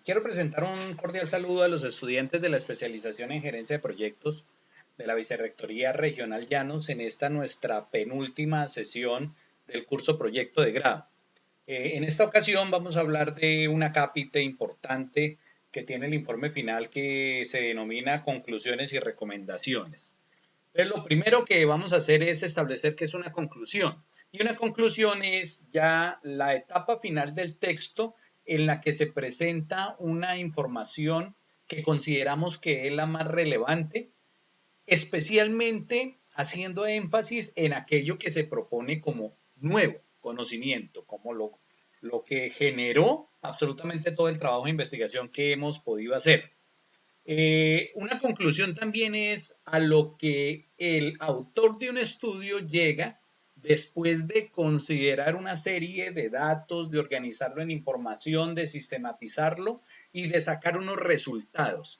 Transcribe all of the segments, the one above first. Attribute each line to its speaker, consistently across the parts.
Speaker 1: Quiero presentar un cordial saludo a los estudiantes de la especialización en gerencia de proyectos de la Vicerrectoría Regional Llanos en esta nuestra penúltima sesión del curso Proyecto de Grado. En esta ocasión vamos a hablar de una cápita importante que tiene el informe final que se denomina conclusiones y recomendaciones. Entonces, lo primero que vamos a hacer es establecer qué es una conclusión. Y una conclusión es ya la etapa final del texto en la que se presenta una información que consideramos que es la más relevante, especialmente haciendo énfasis en aquello que se propone como nuevo conocimiento, como lo que generó absolutamente todo el trabajo de investigación que hemos podido hacer. Una conclusión también es a lo que el autor de un estudio llega después de considerar una serie de datos, de organizarlo en información, de sistematizarlo y de sacar unos resultados.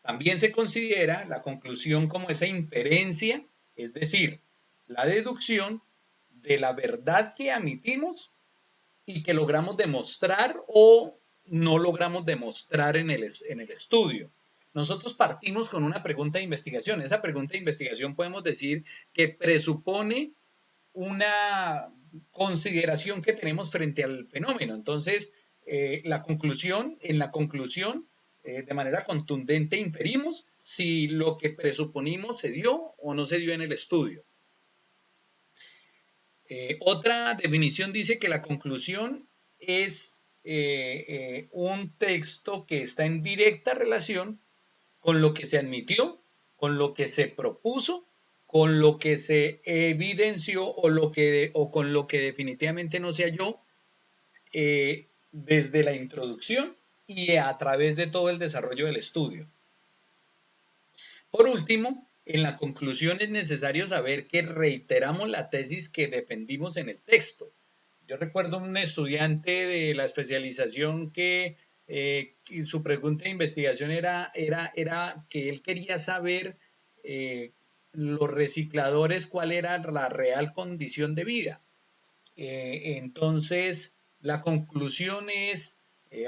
Speaker 1: También se considera la conclusión como esa inferencia, es decir, la deducción de la verdad que admitimos y que logramos demostrar o no logramos demostrar en el estudio. Nosotros partimos con una pregunta de investigación. Esa pregunta de investigación podemos decir que presupone una consideración que tenemos frente al fenómeno. Entonces, en la conclusión, de manera contundente inferimos si lo que presuponimos se dio o no se dio en el estudio. Otra definición dice que la conclusión es un texto que está en directa relación con lo que se admitió, con lo que se propuso, con lo que se evidenció o con lo que definitivamente no se halló desde la introducción y a través de todo el desarrollo del estudio. Por último, en la conclusión es necesario saber que reiteramos la tesis que defendimos en el texto. Yo recuerdo un estudiante de la especialización que su pregunta de investigación era que él quería saber los recicladores cuál era la real condición de vida. Entonces, la conclusión es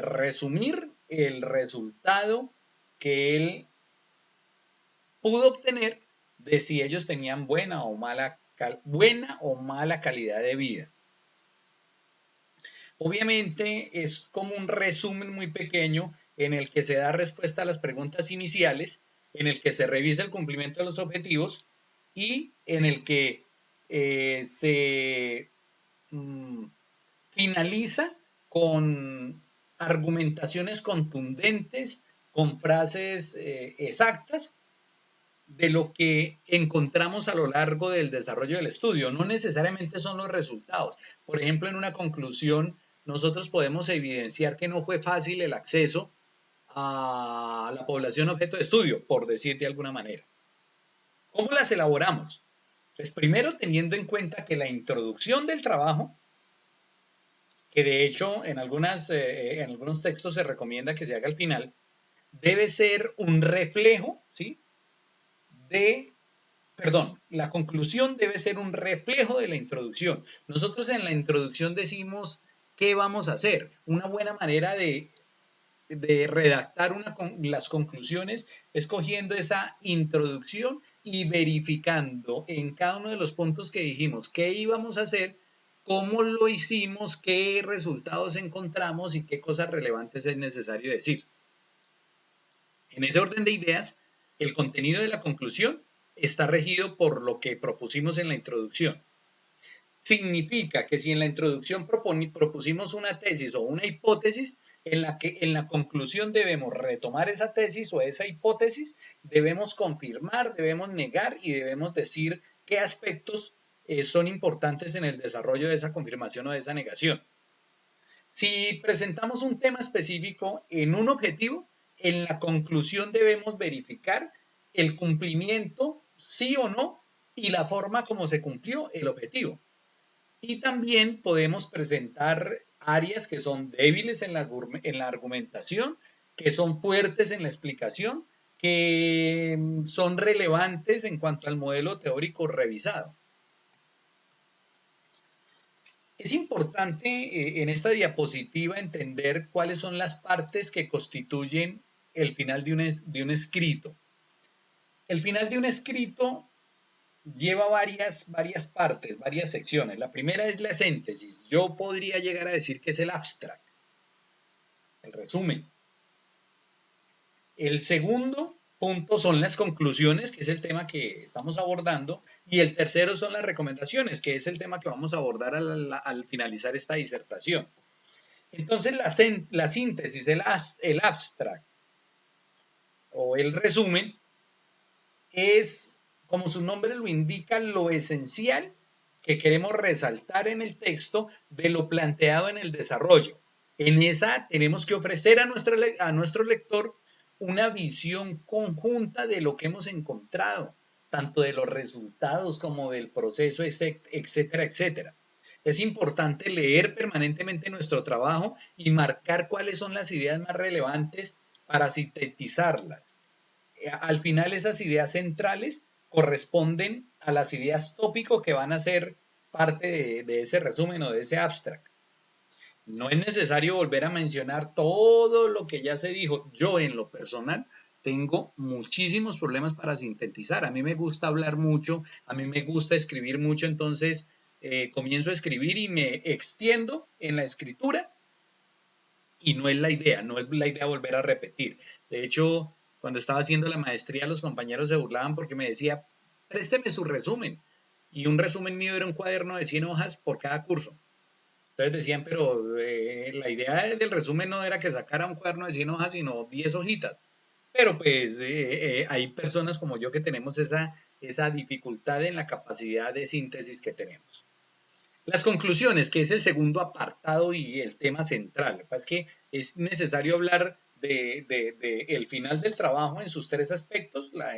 Speaker 1: resumir el resultado que él pudo obtener de si ellos tenían buena o mala calidad de vida. Obviamente es como un resumen muy pequeño en el que se da respuesta a las preguntas iniciales, en el que se revisa el cumplimiento de los objetivos y en el que se finaliza con argumentaciones contundentes, con frases exactas de lo que encontramos a lo largo del desarrollo del estudio. No necesariamente son los resultados. Por ejemplo, en una conclusión, nosotros podemos evidenciar que no fue fácil el acceso a la población objeto de estudio, por decir de alguna manera. ¿Cómo las elaboramos? Pues primero teniendo en cuenta que la introducción del trabajo, que de hecho en algunos textos se recomienda que se haga al final, debe ser un reflejo, ¿sí? La conclusión debe ser un reflejo de la introducción. Nosotros en la introducción decimos qué vamos a hacer. Una buena manera de redactar las conclusiones es cogiendo esa introducción y verificando en cada uno de los puntos que dijimos qué íbamos a hacer, cómo lo hicimos, qué resultados encontramos y qué cosas relevantes es necesario decir. En ese orden de ideas, el contenido de la conclusión está regido por lo que propusimos en la introducción. Significa que si en la introducción propusimos una tesis o una hipótesis, en la conclusión debemos retomar esa tesis o esa hipótesis, debemos confirmar, debemos negar y debemos decir qué aspectos son importantes en el desarrollo de esa confirmación o de esa negación. Si presentamos un tema específico en un objetivo, en la conclusión debemos verificar el cumplimiento, sí o no, y la forma como se cumplió el objetivo. Y también podemos presentar áreas que son débiles en la argumentación, que son fuertes en la explicación, que son relevantes en cuanto al modelo teórico revisado. Es importante en esta diapositiva entender cuáles son las partes que constituyen el final de un escrito. El final de un escrito lleva varias partes, varias secciones. La primera es la síntesis. Yo podría llegar a decir que es el abstract, el resumen. El segundo punto son las conclusiones, que es el tema que estamos abordando, y el tercero son las recomendaciones, que es el tema que vamos a abordar al finalizar esta disertación. Entonces, la síntesis, el abstract o el resumen es, como su nombre lo indica, lo esencial que queremos resaltar en el texto de lo planteado en el desarrollo. En esa tenemos que ofrecer a nuestro lector una visión conjunta de lo que hemos encontrado, tanto de los resultados como del proceso, etcétera, etcétera. Es importante leer permanentemente nuestro trabajo y marcar cuáles son las ideas más relevantes para sintetizarlas. Al final, esas ideas centrales corresponden a las ideas tópico que van a ser parte de ese resumen o de ese abstract. No es necesario volver a mencionar todo lo que ya se dijo. Yo, en lo personal, tengo muchísimos problemas para sintetizar. A mí me gusta hablar mucho, a mí me gusta escribir mucho, entonces comienzo a escribir y me extiendo en la escritura y no es la idea, no es la idea volver a repetir. De hecho, cuando estaba haciendo la maestría, los compañeros se burlaban porque me decía, présteme su resumen. Y un resumen mío era un cuaderno de 100 hojas por cada curso. Entonces decían, pero la idea del resumen no era que sacara un cuaderno de 100 hojas, sino 10 hojitas. Pero pues hay personas como yo que tenemos esa dificultad en la capacidad de síntesis que tenemos. Las conclusiones, que es el segundo apartado y el tema central. Es que es necesario hablar de el final del trabajo en sus tres aspectos, la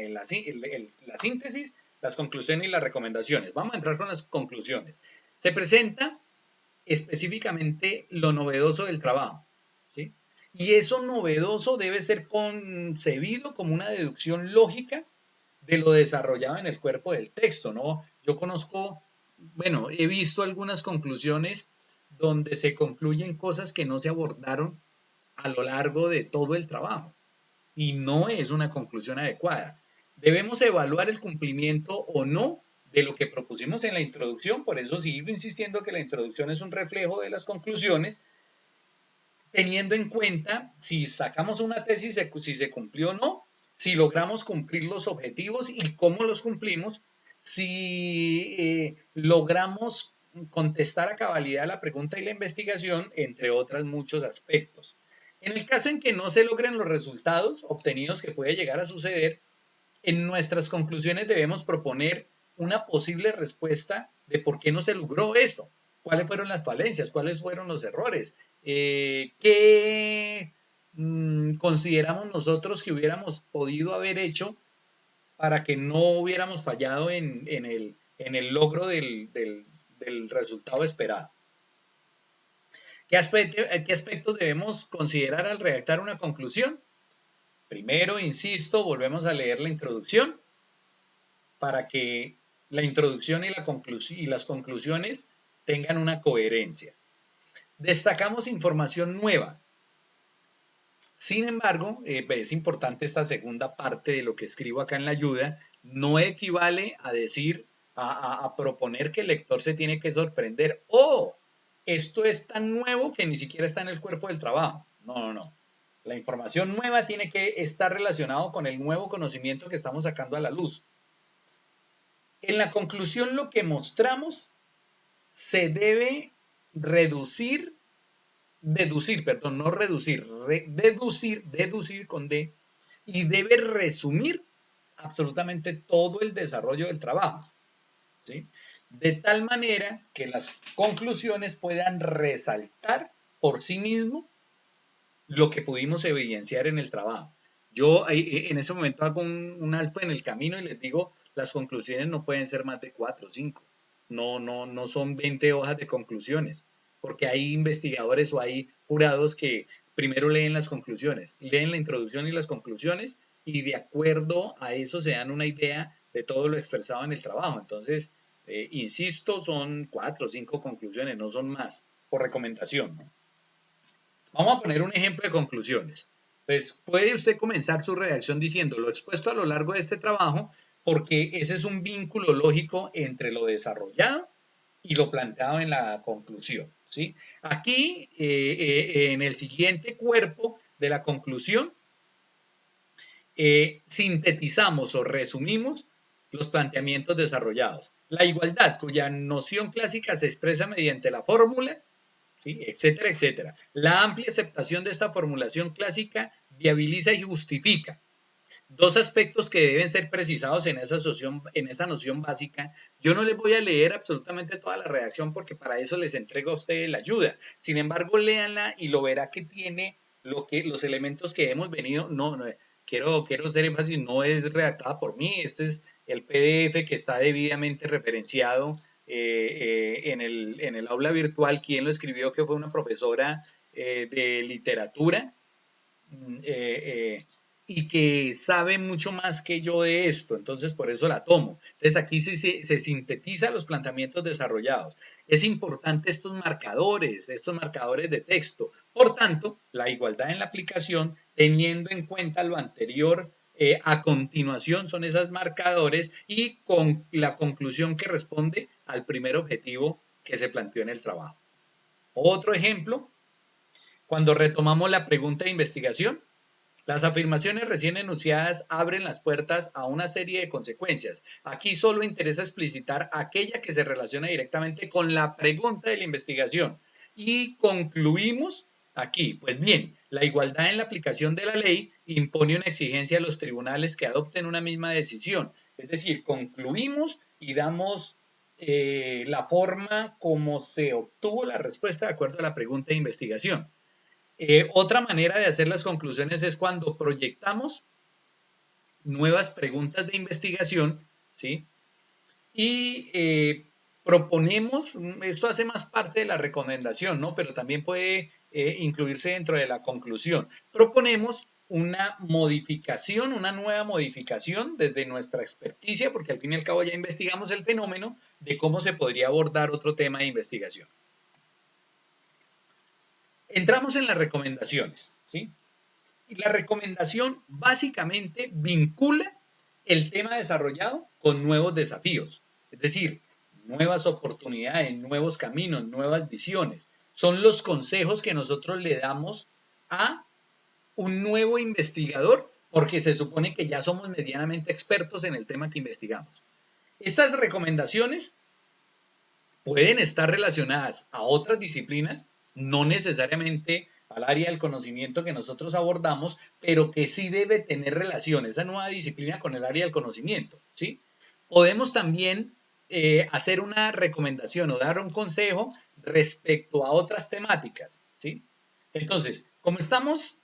Speaker 1: síntesis, las conclusiones y las recomendaciones. Vamos a entrar con las conclusiones. Se presenta específicamente lo novedoso del trabajo, ¿sí? Y eso novedoso debe ser concebido como una deducción lógica de lo desarrollado en el cuerpo del texto, ¿no? Yo conozco, bueno, he visto algunas conclusiones donde se concluyen cosas que no se abordaron a lo largo de todo el trabajo y no es una conclusión adecuada. Debemos evaluar el cumplimiento o no de lo que propusimos en la introducción, por eso sigo insistiendo que la introducción es un reflejo de las conclusiones, teniendo en cuenta si sacamos una tesis, si se cumplió o no, si logramos cumplir los objetivos y cómo los cumplimos, si logramos contestar a cabalidad la pregunta y la investigación, entre otros muchos aspectos. En el caso en que no se logren los resultados obtenidos, que puede llegar a suceder, en nuestras conclusiones debemos proponer una posible respuesta de por qué no se logró esto, cuáles fueron las falencias, cuáles fueron los errores, qué consideramos nosotros que hubiéramos podido haber hecho para que no hubiéramos fallado en el logro del resultado esperado. ¿Qué aspectos debemos considerar al redactar una conclusión? Primero, insisto, volvemos a leer la introducción para que la introducción y las conclusiones tengan una coherencia. Destacamos información nueva. Sin embargo, es importante esta segunda parte de lo que escribo acá en la ayuda, no equivale a decir, a proponer que el lector se tiene que sorprender. ¡Oh! Esto es tan nuevo que ni siquiera está en el cuerpo del trabajo. No. La información nueva tiene que estar relacionado con el nuevo conocimiento que estamos sacando a la luz. En la conclusión, lo que mostramos se debe deducir con D, y debe resumir absolutamente todo el desarrollo del trabajo, ¿sí? De tal manera que las conclusiones puedan resaltar por sí mismo lo que pudimos evidenciar en el trabajo. Yo en ese momento hago un alto en el camino y les digo, las conclusiones no pueden ser más de 4 o 5. No son 20 hojas de conclusiones, porque hay investigadores o hay jurados que primero leen las conclusiones, leen la introducción y las conclusiones y de acuerdo a eso se dan una idea de todo lo expresado en el trabajo. Entonces, Insisto, son 4 o 5 conclusiones, no son más, por recomendación, ¿no? Vamos a poner un ejemplo de conclusiones. Entonces, puede usted comenzar su redacción diciendo lo expuesto a lo largo de este trabajo, porque ese es un vínculo lógico entre lo desarrollado y lo planteado en la conclusión, ¿sí? Aquí, en el siguiente cuerpo de la conclusión, sintetizamos o resumimos los planteamientos desarrollados. La igualdad, cuya noción clásica se expresa mediante la fórmula, ¿sí? Etcétera, etcétera. La amplia aceptación de esta formulación clásica viabiliza y justifica dos aspectos que deben ser precisados en esa noción básica. Yo no les voy a leer absolutamente toda la redacción porque para eso les entrego a ustedes la ayuda. Sin embargo, léanla y lo verá que tiene los elementos que hemos venido. Quiero hacer énfasis, no es redactada por mí. Este es el PDF que está debidamente referenciado en el aula virtual. ¿Quién lo escribió? Que fue una profesora de literatura. Y que sabe mucho más que yo de esto, entonces por eso la tomo. Entonces aquí se sintetiza los planteamientos desarrollados. Es importante estos marcadores de texto. Por tanto, la igualdad en la aplicación, teniendo en cuenta lo anterior, a continuación son esos marcadores y con la conclusión que responde al primer objetivo que se planteó en el trabajo. Otro ejemplo, cuando retomamos la pregunta de investigación, las afirmaciones recién enunciadas abren las puertas a una serie de consecuencias. Aquí solo interesa explicitar aquella que se relaciona directamente con la pregunta de la investigación. Y concluimos aquí. Pues bien, la igualdad en la aplicación de la ley impone una exigencia a los tribunales que adopten una misma decisión. Es decir, concluimos y damos la forma como se obtuvo la respuesta de acuerdo a la pregunta de investigación. Otra manera de hacer las conclusiones es cuando proyectamos nuevas preguntas de investigación, ¿sí? Y proponemos, esto hace más parte de la recomendación, ¿no? Pero también puede incluirse dentro de la conclusión. Proponemos una modificación, una nueva modificación desde nuestra experticia, porque al fin y al cabo ya investigamos el fenómeno de cómo se podría abordar otro tema de investigación. Entramos en las recomendaciones, ¿sí? Y la recomendación básicamente vincula el tema desarrollado con nuevos desafíos, es decir, nuevas oportunidades, nuevos caminos, nuevas visiones. Son los consejos que nosotros le damos a un nuevo investigador porque se supone que ya somos medianamente expertos en el tema que investigamos. Estas recomendaciones pueden estar relacionadas a otras disciplinas, no necesariamente al área del conocimiento que nosotros abordamos, pero que sí debe tener relación esa nueva disciplina con el área del conocimiento, ¿sí? Podemos también hacer una recomendación o dar un consejo respecto a otras temáticas, ¿sí? Entonces, como estamos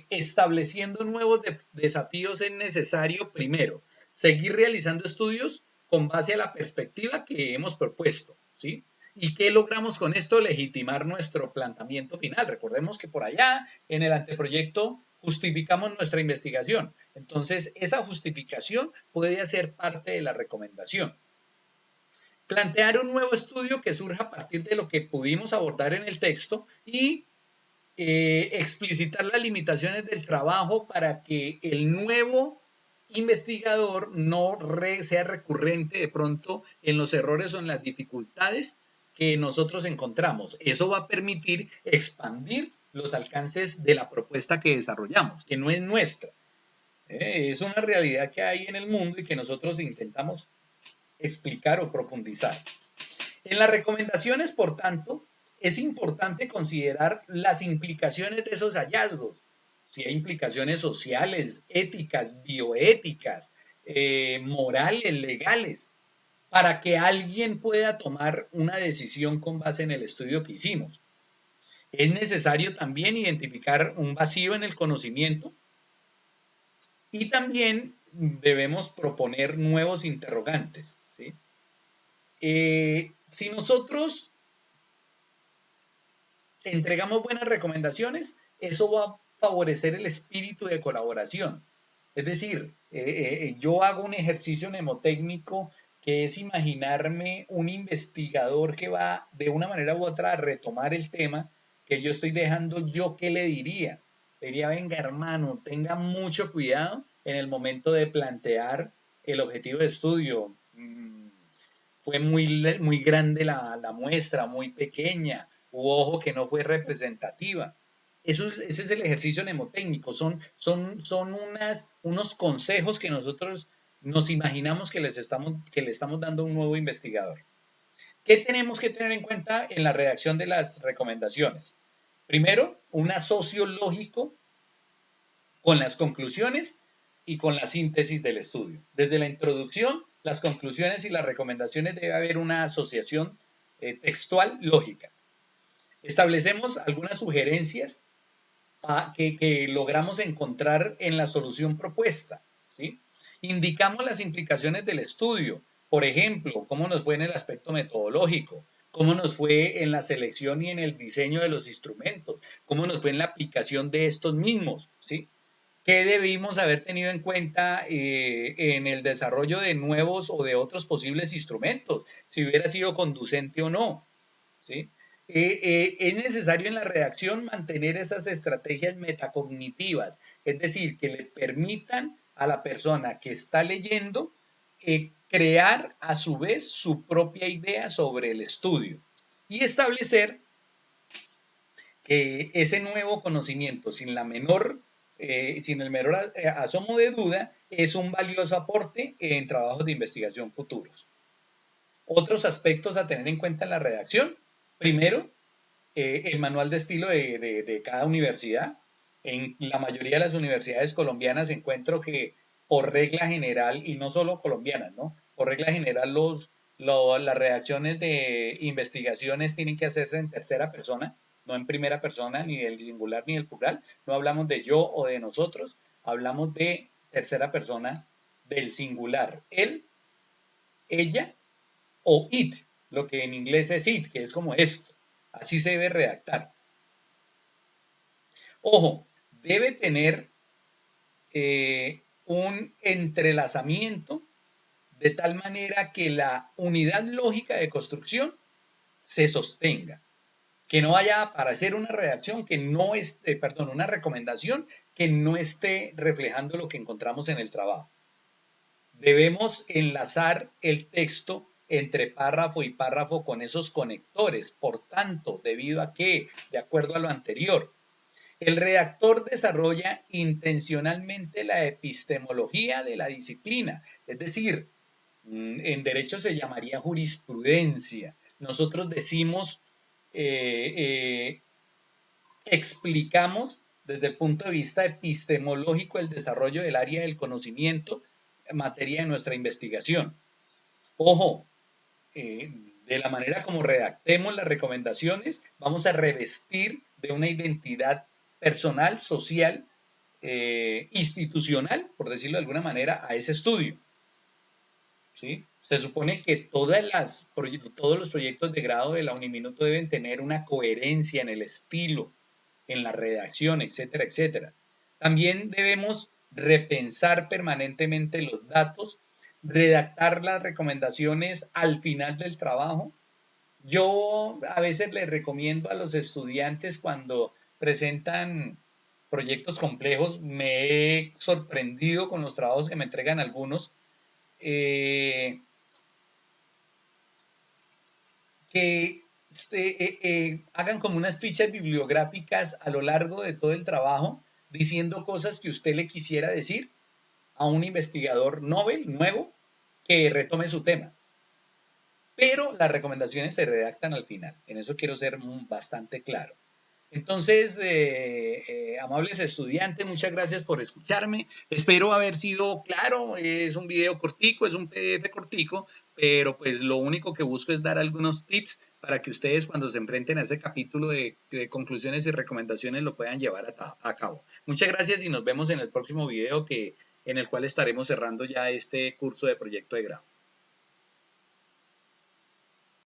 Speaker 1: estableciendo nuevos desafíos, es necesario, primero, seguir realizando estudios con base a la perspectiva que hemos propuesto, ¿sí? ¿Y qué logramos con esto? Legitimar nuestro planteamiento final. Recordemos que por allá, en el anteproyecto, justificamos nuestra investigación. Entonces, esa justificación puede hacer parte de la recomendación. Plantear un nuevo estudio que surja a partir de lo que pudimos abordar en el texto y explicitar las limitaciones del trabajo para que el nuevo investigador no sea recurrente de pronto en los errores o en las dificultades que nosotros encontramos. Eso va a permitir expandir los alcances de la propuesta que desarrollamos, que no es nuestra. Es una realidad que hay en el mundo y que nosotros intentamos explicar o profundizar. En las recomendaciones, por tanto, es importante considerar las implicaciones de esos hallazgos, si hay implicaciones sociales, éticas, bioéticas, morales, legales, para que alguien pueda tomar una decisión con base en el estudio que hicimos. Es necesario también identificar un vacío en el conocimiento y también debemos proponer nuevos interrogantes, ¿sí? Si nosotros entregamos buenas recomendaciones, eso va a favorecer el espíritu de colaboración. Es decir, yo hago un ejercicio mnemotécnico que es imaginarme un investigador que va de una manera u otra a retomar el tema que yo estoy dejando. ¿Yo qué le diría? Le diría, venga hermano, tenga mucho cuidado en el momento de plantear el objetivo de estudio. Fue muy grande la muestra, muy pequeña, u ojo que no fue representativa. Ese es el ejercicio mnemotécnico, son unos consejos que nosotros nos imaginamos que le estamos dando a un nuevo investigador. ¿Qué tenemos que tener en cuenta en la redacción de las recomendaciones? Primero, un asocio lógico con las conclusiones y con la síntesis del estudio. Desde la introducción, las conclusiones y las recomendaciones debe haber una asociación textual lógica. Establecemos algunas sugerencias que logramos encontrar en la solución propuesta, ¿sí? Indicamos las implicaciones del estudio, por ejemplo, cómo nos fue en el aspecto metodológico, cómo nos fue en la selección y en el diseño de los instrumentos, cómo nos fue en la aplicación de estos mismos, ¿sí? ¿Qué debimos haber tenido en cuenta en el desarrollo de nuevos o de otros posibles instrumentos? Si hubiera sido conducente o no, ¿sí? Es necesario en la redacción mantener esas estrategias metacognitivas, es decir, que le permitan a la persona que está leyendo crear a su vez su propia idea sobre el estudio y establecer que ese nuevo conocimiento sin el menor asomo de duda es un valioso aporte en trabajos de investigación futuros. Otros aspectos a tener en cuenta en la redacción. Primero, el manual de estilo de cada universidad. En la mayoría de las universidades colombianas encuentro que por regla general, y no solo colombianas, ¿no? Por regla general las redacciones de investigaciones tienen que hacerse en tercera persona, no en primera persona, ni del singular ni del plural. No hablamos de yo o de nosotros, hablamos de tercera persona del singular. Él, ella o it, lo que en inglés es it, que es como esto. Así se debe redactar. Ojo, debe tener un entrelazamiento de tal manera que la unidad lógica de construcción se sostenga. Que no vaya a aparecer una redacción que no esté, perdón, una recomendación que no esté reflejando lo que encontramos en el trabajo. Debemos enlazar el texto entre párrafo y párrafo con esos conectores. Por tanto, debido a que, de acuerdo a lo anterior, el redactor desarrolla intencionalmente la epistemología de la disciplina, es decir, en derecho se llamaría jurisprudencia. Nosotros decimos, explicamos desde el punto de vista epistemológico el desarrollo del área del conocimiento en materia de nuestra investigación. Ojo, de la manera como redactemos las recomendaciones, vamos a revestir de una identidad personal, social, institucional, por decirlo de alguna manera, a ese estudio. ¿Sí? Se supone que todos los proyectos de grado de la Uniminuto deben tener una coherencia en el estilo, en la redacción, etcétera, etcétera. También debemos repensar permanentemente los datos, redactar las recomendaciones al final del trabajo. Yo a veces les recomiendo a los estudiantes cuando presentan proyectos complejos, me he sorprendido con los trabajos que me entregan algunos, que hagan como unas fichas bibliográficas a lo largo de todo el trabajo, diciendo cosas que usted le quisiera decir a un investigador nuevo que retome su tema. Pero las recomendaciones se redactan al final. En eso quiero ser bastante claro. Entonces, amables estudiantes, muchas gracias por escucharme. Espero haber sido claro. Es un video cortico, es un PDF cortico, pero pues lo único que busco es dar algunos tips para que ustedes cuando se enfrenten a ese capítulo de conclusiones y recomendaciones lo puedan llevar a cabo. Muchas gracias y nos vemos en el próximo video en el cual estaremos cerrando ya este curso de proyecto de grado.